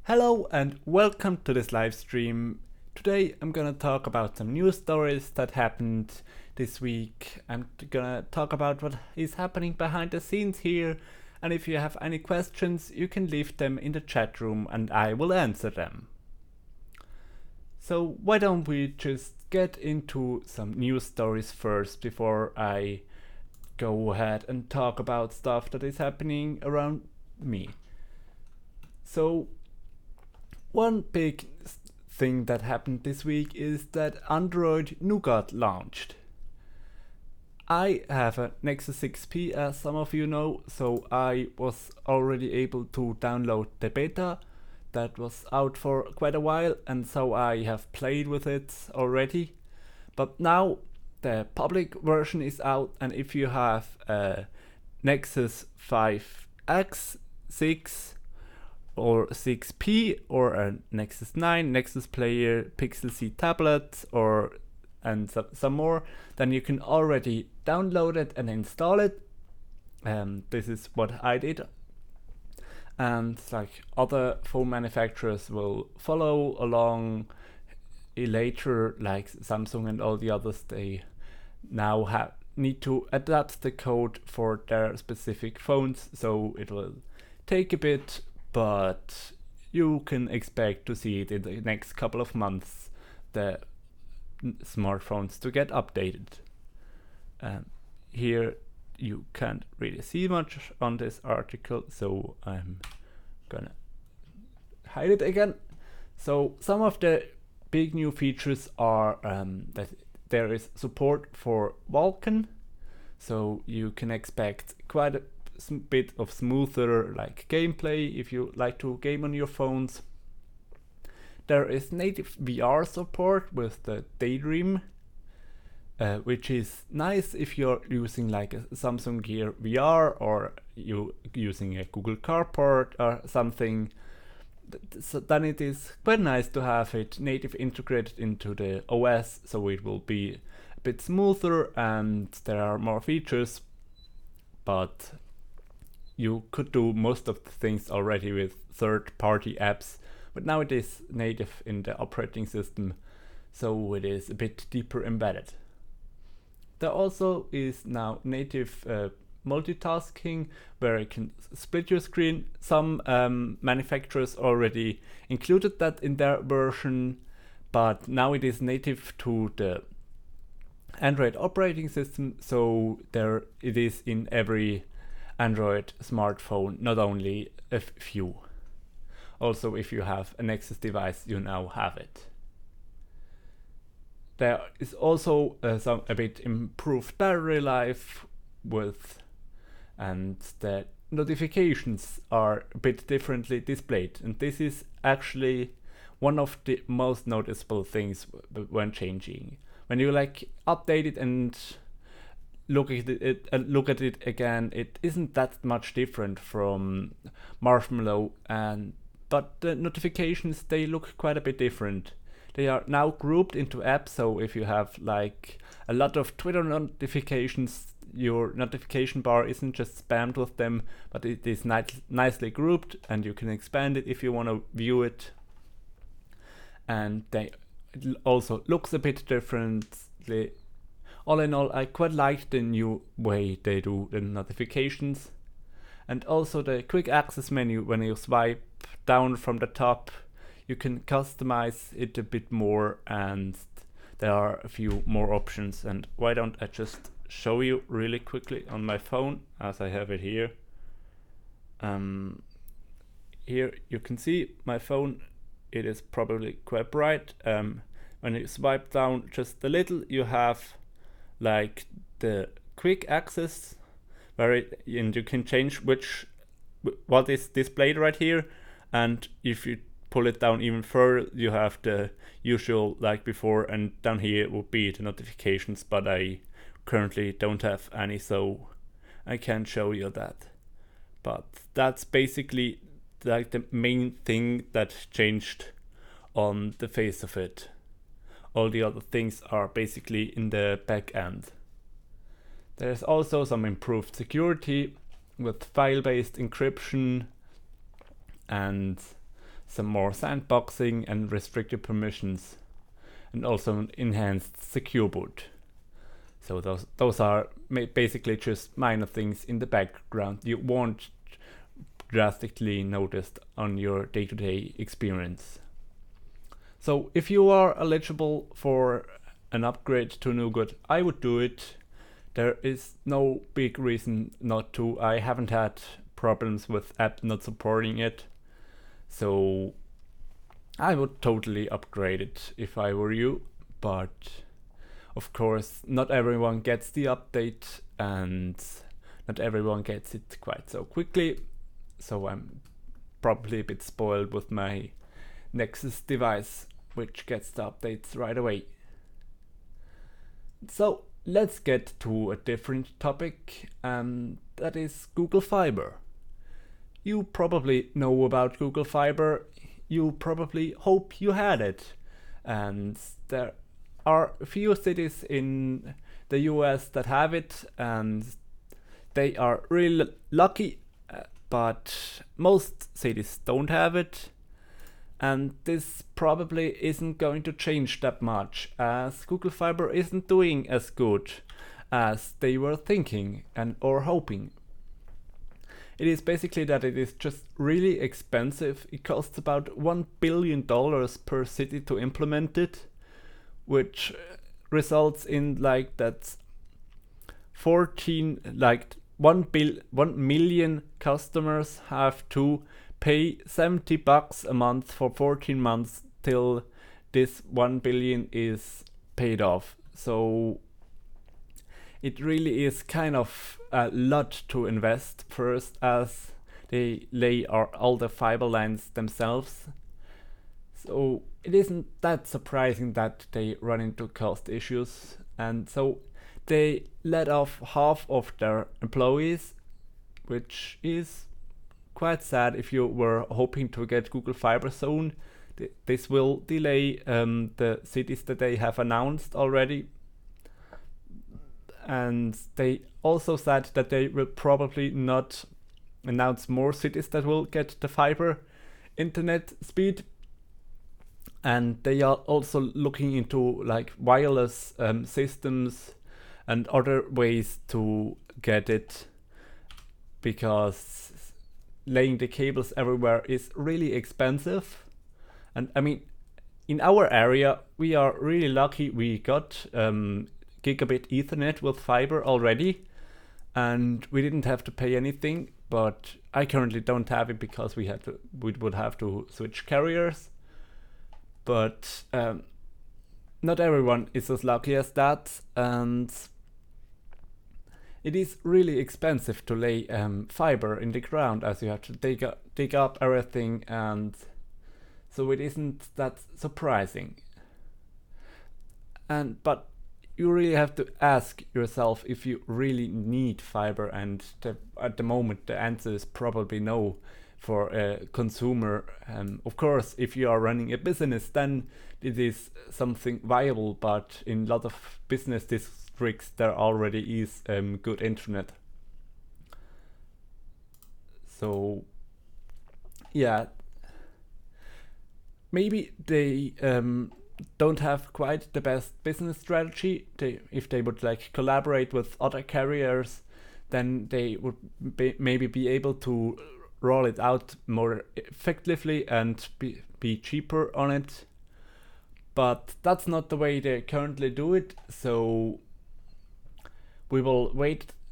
Hello and welcome to this live stream. Today I'm gonna talk about some news stories that happened this week. I'm gonna talk about what is happening behind the scenes here, and if you have any questions you can leave them in the chat room and I will answer them. So why don't we just get into some news stories first before I go ahead and talk about stuff that is happening around me. So one big thing that happened this week is that Android Nougat launched. I have a Nexus 6P, as some of you know, so I was already able to download the beta that was out for quite a while, and so I have played with it already. But now the public version is out, and if you have a Nexus 5X, 6 or 6P or a Nexus 9, Nexus Player, Pixel C tablet and some more, then you can already download it and install it. This is what I did. And like other phone manufacturers will follow along later, like Samsung and all the others. They now need to adapt the code for their specific phones, so it will take a bit, but you can expect to see it in the next couple of months, the smartphones to get updated. Here you can't really see much on this article, so I'm gonna hide it again. So some of the big new features are that there is support for Vulkan, so you can expect quite a bit of smoother like gameplay if you like to game on your phones. There is native VR support with the Daydream, which is nice if you're using like a Samsung Gear VR or you using a Google Carport or something. So then it is quite nice to have it native integrated into the OS, so it will be a bit smoother and there are more features, but you could do most of the things already with third-party apps, but now it is native in the operating system, so it is a bit deeper embedded. There also is now native multitasking, where you can split your screen. Some manufacturers already included that in their version, but now it is native to the Android operating system, so there it is in every Android smartphone, not only a few. Also, if you have a Nexus device, you now have it. There is also a bit improved battery life and the notifications are a bit differently displayed, and this is actually one of the most noticeable things when changing. When you like update it and look at it again, it isn't that much different from Marshmallow, but the notifications, they look quite a bit different. They are now grouped into apps, so if you have like a lot of Twitter notifications, your notification bar isn't just spammed with them, but it is nicely grouped, and you can expand it if you want to view it. And it also looks a bit differently. All in all, I quite like the new way they do the notifications. And also the quick access menu, when you swipe down from the top, you can customize it a bit more, and there are a few more options. And why don't I just show you really quickly on my phone, as I have it here. Here you can see my phone, it is probably quite bright. When you swipe down just a little, you have like the quick access, and you can change what is displayed right here, and if you pull it down even further, you have the usual like before, and down here would be the notifications, but I currently don't have any, so I can't show you that. But that's basically like the main thing that changed on the face of it. All the other things are basically in the back end. There's also some improved security with file-based encryption and some more sandboxing and restricted permissions, and also an enhanced secure boot. So those are basically just minor things in the background you won't drastically notice on your day-to-day experience. So if you are eligible for an upgrade to Nougat, I would do it. There is no big reason not to. I haven't had problems with app not supporting it, so I would totally upgrade it if I were you. But of course, not everyone gets the update, and not everyone gets it quite so quickly. So I'm probably a bit spoiled with my Nexus device, which gets the updates right away. So let's get to a different topic, and that is Google Fiber. You probably know about Google Fiber. You probably hope you had it. And there are a few cities in the US that have it, and they are really lucky, but most cities don't have it. And this probably isn't going to change that much, as Google Fiber isn't doing as good as they were thinking and or hoping. It is basically that it is just really expensive. It costs about $1 billion per city to implement it, which results in like that 1 million customers have to pay $70 a month for 14 months till this 1 billion is paid off. So it really is kind of a lot to invest first, as they lay all the fiber lines themselves. So it isn't that surprising that they run into cost issues, and so they let off half of their employees, which is quite sad if you were hoping to get Google Fiber soon. This will delay the cities that they have announced already. And they also said that they will probably not announce more cities that will get the fiber internet speed. And they are also looking into like wireless systems and other ways to get it, because laying the cables everywhere is really expensive. And I mean, in our area, we are really lucky. We got gigabit Ethernet with fiber already, and we didn't have to pay anything. But I currently don't have it because we would have to switch carriers. But not everyone is as lucky as that, and it is really expensive to lay fiber in the ground, as you have to dig up everything, and so it isn't that surprising. But you really have to ask yourself if you really need fiber, and at the moment the answer is probably no for a consumer. Of course, if you are running a business, then it is something viable, but in a lot of business districts there already is good internet. So yeah, maybe they don't have quite the best business strategy. If they would like collaborate with other carriers, then they would maybe be able to roll it out more effectively and be cheaper on it. But that's not the way they currently do it. So we will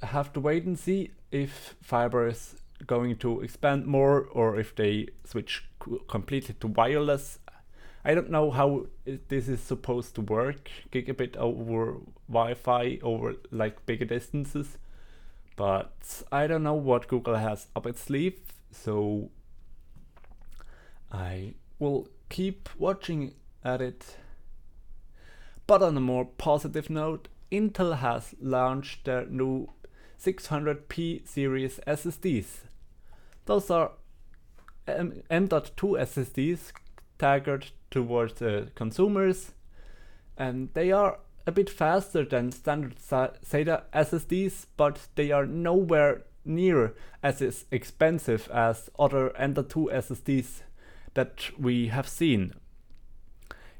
have to wait and see if fiber is going to expand more, or if they switch completely to wireless. I don't know how this is supposed to work, gigabit over Wi-Fi over like bigger distances, but I don't know what Google has up its sleeve, so I will keep watching at it. But on a more positive note, Intel has launched their new 600p series SSDs. Those are M.2 SSDs targeted towards consumers, and they are a bit faster than standard SATA SSDs, but they are nowhere near as expensive as other M.2 SSDs, that we have seen.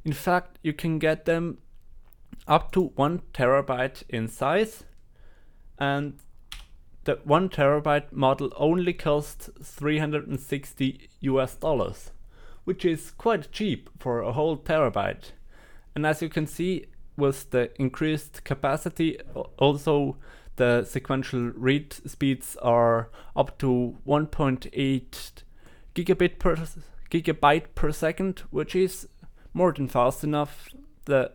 In fact, you can get them up to 1 terabyte in size, and the 1 terabyte model only costs $360, which is quite cheap for a whole terabyte. And as you can see, with the increased capacity, also the sequential read speeds are up to 1.8 gigabyte per second, which is more than fast enough. The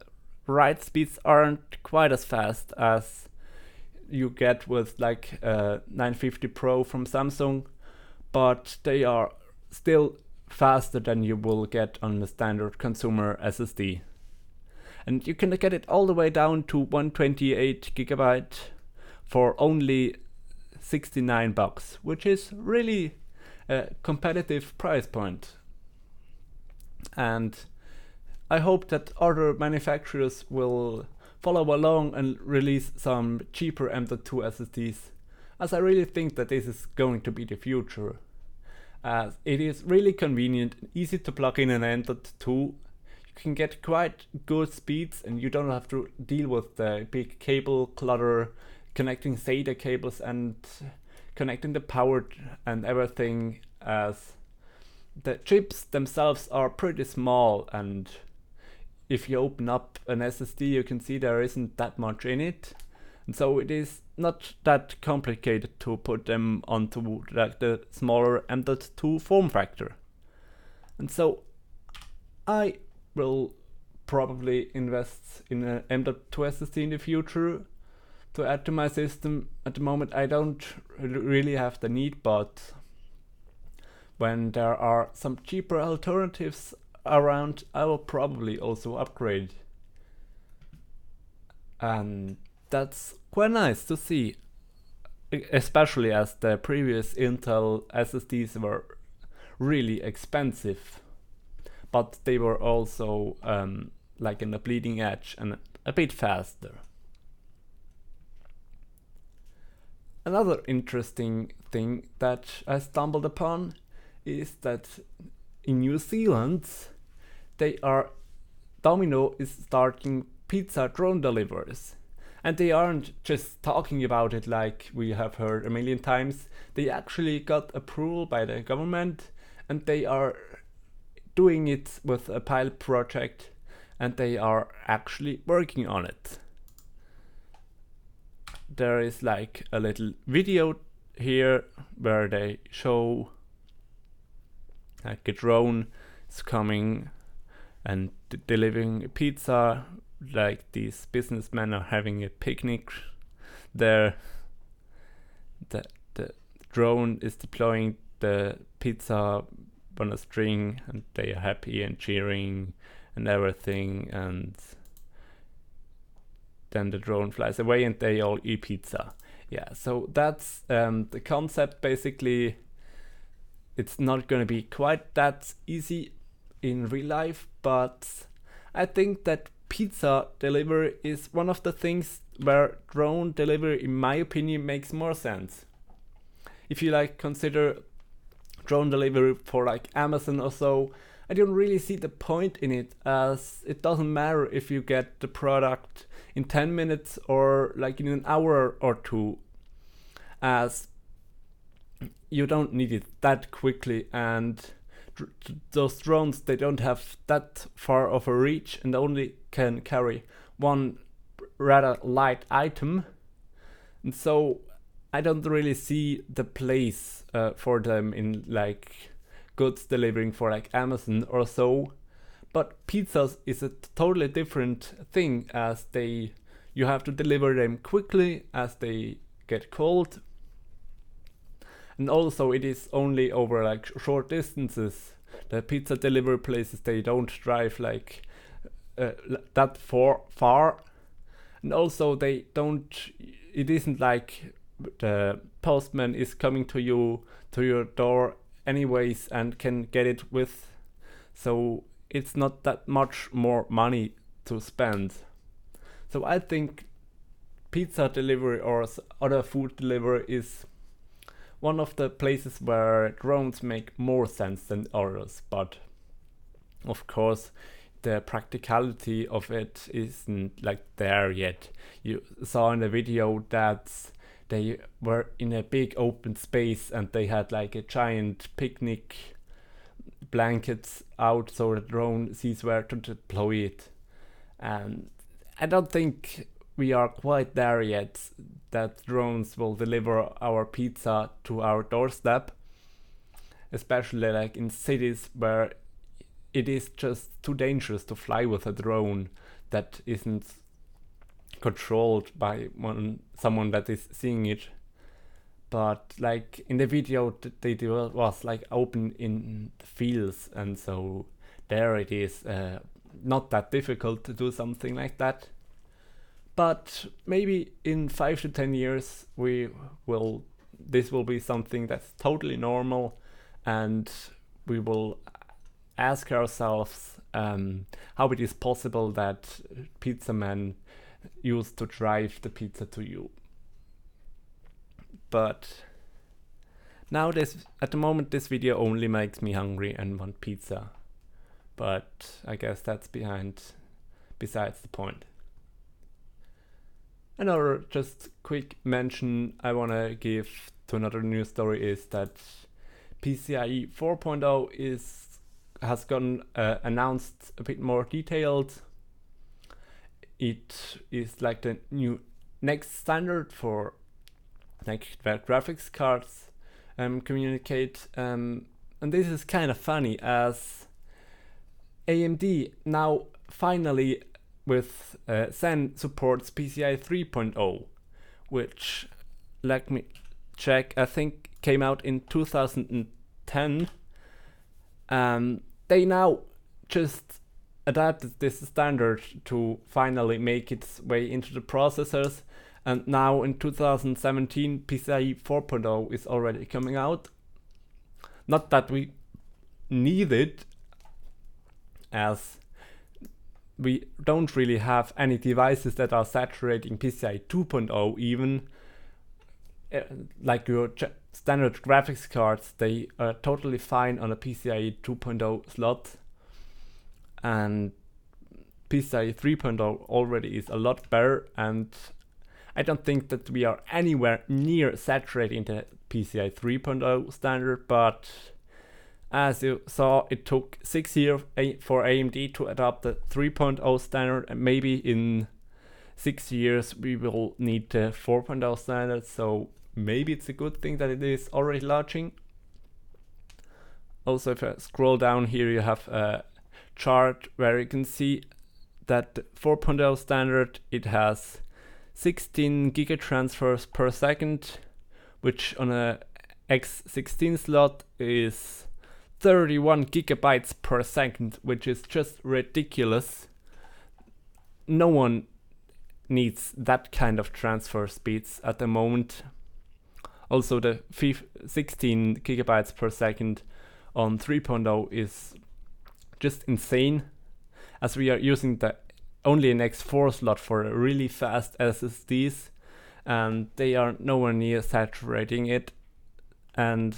write speeds aren't quite as fast as you get with like 950 Pro from Samsung, but they are still faster than you will get on the standard consumer SSD. And you can get it all the way down to 128 gigabyte for only $69, which is really a competitive price point. And I hope that other manufacturers will follow along and release some cheaper M.2 SSDs, as I really think that this is going to be the future. As it is really convenient and easy to plug in an M.2. You can get quite good speeds and you don't have to deal with the big cable clutter, connecting SATA cables and connecting the power and everything, as the chips themselves are pretty small, and if you open up an SSD you can see there isn't that much in it, and so it is not that complicated to put them onto like the smaller M.2 form factor. And so I will probably invest in an M.2 SSD in the future to add to my system. At the moment I don't really have the need, but when there are some cheaper alternatives around, I will probably also upgrade. And that's quite nice to see, especially as the previous Intel SSDs were really expensive, but they were also like in the bleeding edge and a bit faster. Another interesting thing that I stumbled upon is that in New Zealand Domino is starting pizza drone deliveries. And they aren't just talking about it like we have heard a million times. They actually got approval by the government and they are doing it with a pilot project and they are actually working on it. There is like a little video here where they show like a drone is coming and delivering a pizza, like these businessmen are having a picnic there. The drone is deploying the pizza on a string and they are happy and cheering and everything, and then the drone flies away and they all eat pizza. Yeah, so that's the concept. Basically, it's not going to be quite that easy in real life, but I think that pizza delivery is one of the things where drone delivery, in my opinion, makes more sense. If you like consider drone delivery for like Amazon or so, I don't really see the point in it, as it doesn't matter if you get the product in 10 minutes or like in an hour or two, as you don't need it that quickly, and those drones, they don't have that far of a reach and only can carry one rather light item, and so I don't really see the place for them in like goods delivering for like Amazon or so. But pizzas is a totally different thing, as you have to deliver them quickly as they get cold. And also it is only over like short distances. The pizza delivery places, they don't drive like that far. And also it isn't like the postman is coming to your door anyways and can get it with. So it's not that much more money to spend. So I think pizza delivery or other food delivery is one of the places where drones make more sense than others, but Of course, the practicality of it isn't like there yet. You saw in the video that they were in a big open space and they had like a giant picnic blankets out so the drone sees where to deploy it. And I don't think we are quite there yet that drones will deliver our pizza to our doorstep, especially like in cities where it is just too dangerous to fly with a drone that isn't controlled by someone that is seeing it. But like in the video they was like open in the fields, and so there it is not that difficult to do something like that. But maybe in 5 to 10 years this will be something that's totally normal, and we will ask ourselves how it is possible that pizza man used to drive the pizza to you. But now at the moment this video only makes me hungry and want pizza. But I guess that's besides the point. Another just quick mention I wanna give to another news story is that PCIe 4.0 has gotten announced a bit more detailed. It is like the new next standard for like where graphics cards communicate, and this is kind of funny as AMD now finally with Zen supports PCIe 3.0, which, let me check, I think came out in 2010. They now just adapted this standard to finally make its way into the processors, and now in 2017 PCIe 4.0 is already coming out. Not that we need it, as we don't really have any devices that are saturating PCIe 2.0 even. Like your standard graphics cards, they are totally fine on a PCIe 2.0 slot, and PCIe 3.0 already is a lot better, and I don't think that we are anywhere near saturating the PCIe 3.0 standard, but as you saw, it took 6 years for AMD to adopt the 3.0 standard, and maybe in 6 years we will need the 4.0 standard, so maybe it's a good thing that it is already launching. Also, if I scroll down here, you have a chart where you can see that the 4.0 standard, it has 16 gigatransfers per second, which on a X16 slot is 31 gigabytes per second, which is just ridiculous. No one needs that kind of transfer speeds at the moment. Also, the 16 gigabytes per second on 3.0 is just insane, as we are using only an X4 slot for really fast SSDs, and they are nowhere near saturating it. And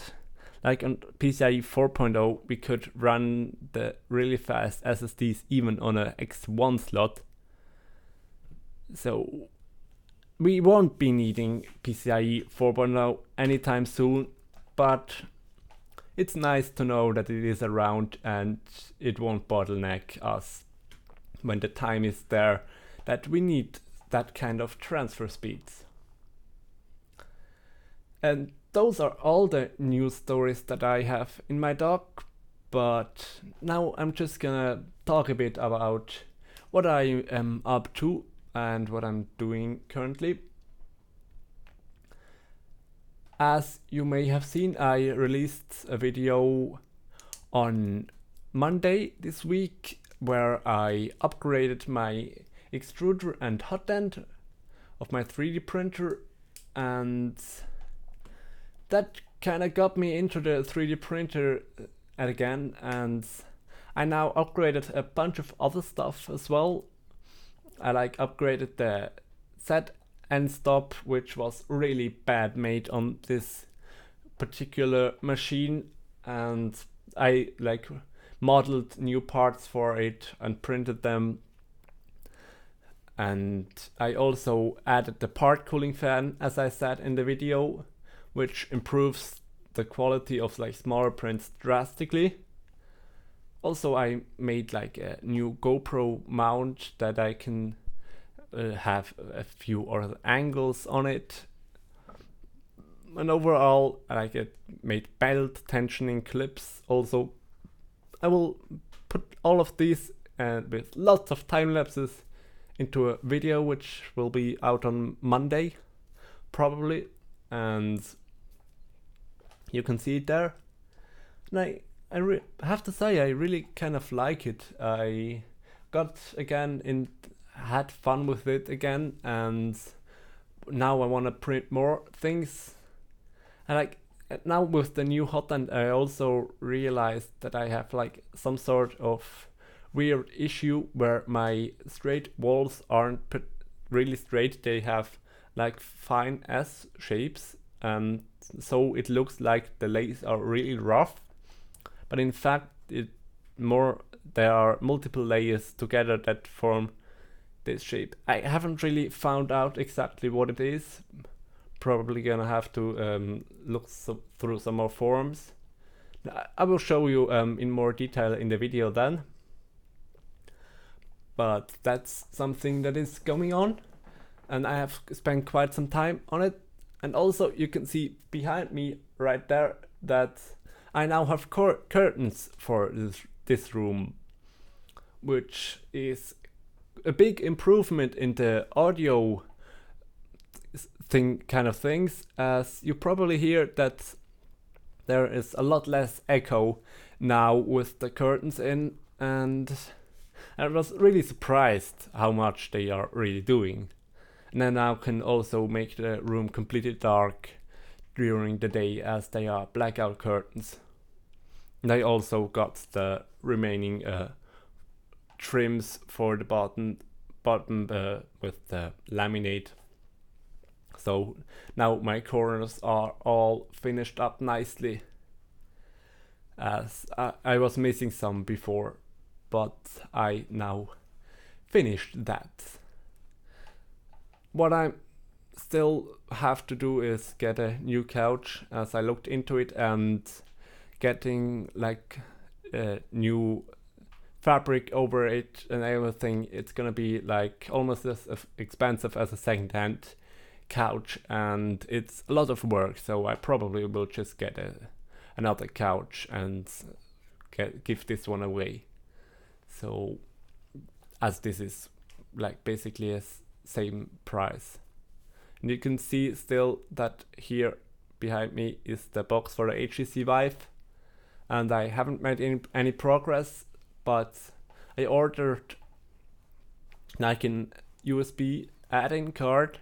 like on PCIe 4.0, we could run the really fast SSDs even on a X1 slot. So we won't be needing PCIe 4.0 anytime soon, but it's nice to know that it is around and it won't bottleneck us when the time is there that we need that kind of transfer speeds. And those are all the news stories that I have in my doc, but now I'm just gonna talk a bit about what I am up to and what I'm doing currently. As you may have seen, I released a video on Monday this week where I upgraded my extruder and hot end of my 3D printer, and that kind of got me into the 3D printer again, and I now upgraded a bunch of other stuff as well. I upgraded the set end stop, which was really bad made on this particular machine, and I modeled new parts for it and printed them. And I also added the part cooling fan, as I said in the video, which improves the quality of like smaller prints drastically. Also, I made like a new GoPro mount that I can have a few other angles on it. And overall, I made belt tensioning clips also. I will put all of these with lots of time lapses into a video which will be out on Monday probably, and you can see it there. And I have to say I really kind of like it. I got again had fun with it again, and now I want to print more things. And like now with the new hotend, I also realized that I have like some sort of weird issue where my straight walls aren't really straight. They have like fine S shapes, and so it looks like the layers are really rough, but in fact there are multiple layers together that form this shape. I haven't really found out exactly what it is. Probably gonna have to look through some more forums. I will show you in more detail in the video then. But that's something that is going on, and I have spent quite some time on it. And also you can see behind me right there that I now have curtains for this room, which is a big improvement in the audio kind of things, as you probably hear that there is a lot less echo now with the curtains in, and I was really surprised how much they are really doing. And I now can also make the room completely dark during the day, as they are blackout curtains. And I also got the remaining trims for the bottom with the laminate. So now my corners are all finished up nicely, as I was missing some before, but I now finished that. What I still have to do is get a new couch, as I looked into it, and getting like a new fabric over it and everything. It's gonna be like almost as expensive as a second-hand couch, and it's a lot of work, so I probably will just get another couch and give this one away. So as this is like basically a same price. And you can see still that here behind me is the box for the HTC Vive, and I haven't made any progress, but I ordered like an USB add-in card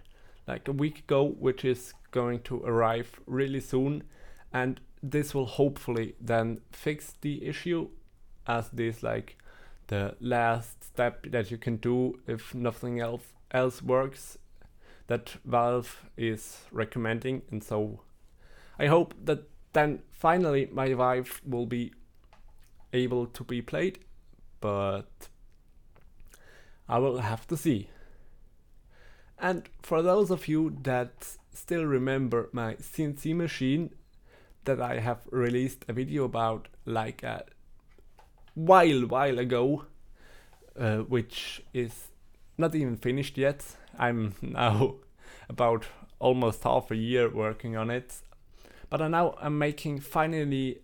like a week ago, which is going to arrive really soon, and this will hopefully then fix the issue, as this like the last step that you can do if nothing else works that Valve is recommending. And so I hope that then finally my Vive will be able to be played, but I will have to see. And for those of you that still remember my CNC machine that I have released a video about like a while ago, which is not even finished yet. I'm now about almost half a year working on it, but I'm making finally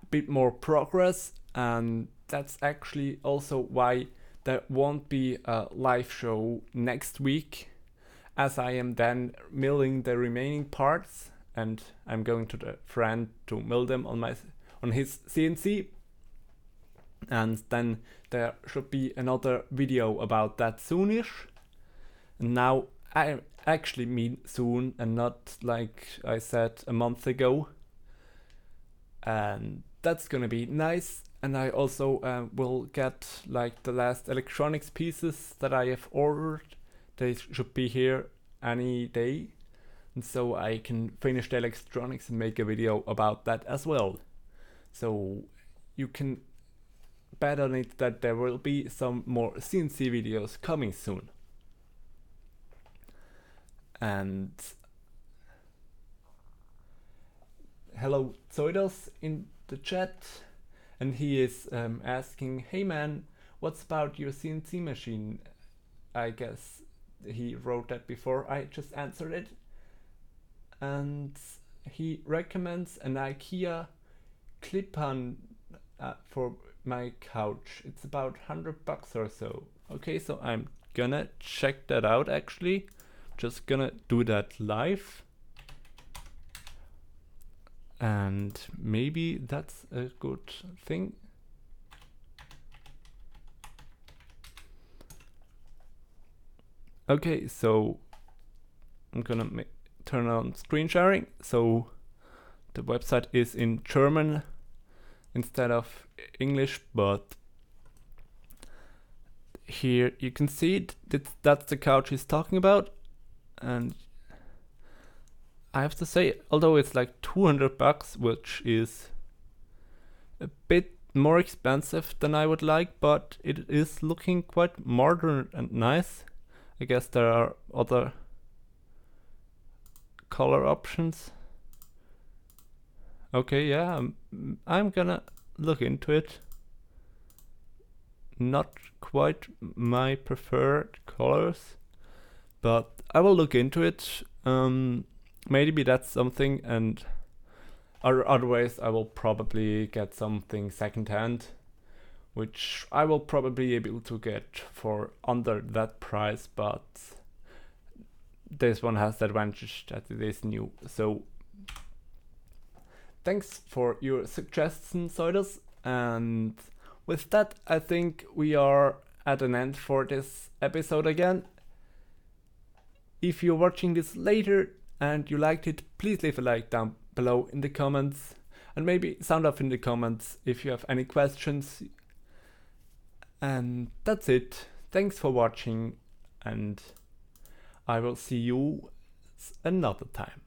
a bit more progress, and that's actually also why there won't be a live show next week, as I am then milling the remaining parts, and I'm going to the friend to mill them on his CNC. And then there should be another video about that soonish. And now I actually mean soon, and not like I said a month ago. And that's gonna be nice. And I also will get like the last electronics pieces that I have ordered. They should be here any day, and so I can finish the electronics and make a video about that as well. So you can bet on it that there will be some more CNC videos coming soon. And hello Zoidos in the chat, and he is asking, hey man, what's about your CNC machine? I guess he wrote that before I just answered it. And he recommends an IKEA clip-on for my couch. It's about $100 or so. Okay, so I'm gonna check that out actually. Just gonna do that live. And maybe that's a good thing. Okay, so I'm gonna turn on screen sharing. So the website is in German instead of English, but here you can see that's the couch he's talking about. And I have to say, although it's like $200, which is a bit more expensive than I would like, but it is looking quite modern and nice. I guess there are other color options. Okay, yeah, I'm gonna look into it. Not quite my preferred colors, but I will look into it. Maybe that's something, and otherwise I will probably get something secondhand, which I will probably be able to get for under that price, but this one has the advantage that it is new. So thanks for your suggestions, Zoidos, and with that I think we are at an end for this episode again. If you're watching this later and you liked it, please leave a like down below in the comments, and maybe sound off in the comments if you have any questions. And that's it. Thanks for watching, and I will see you another time.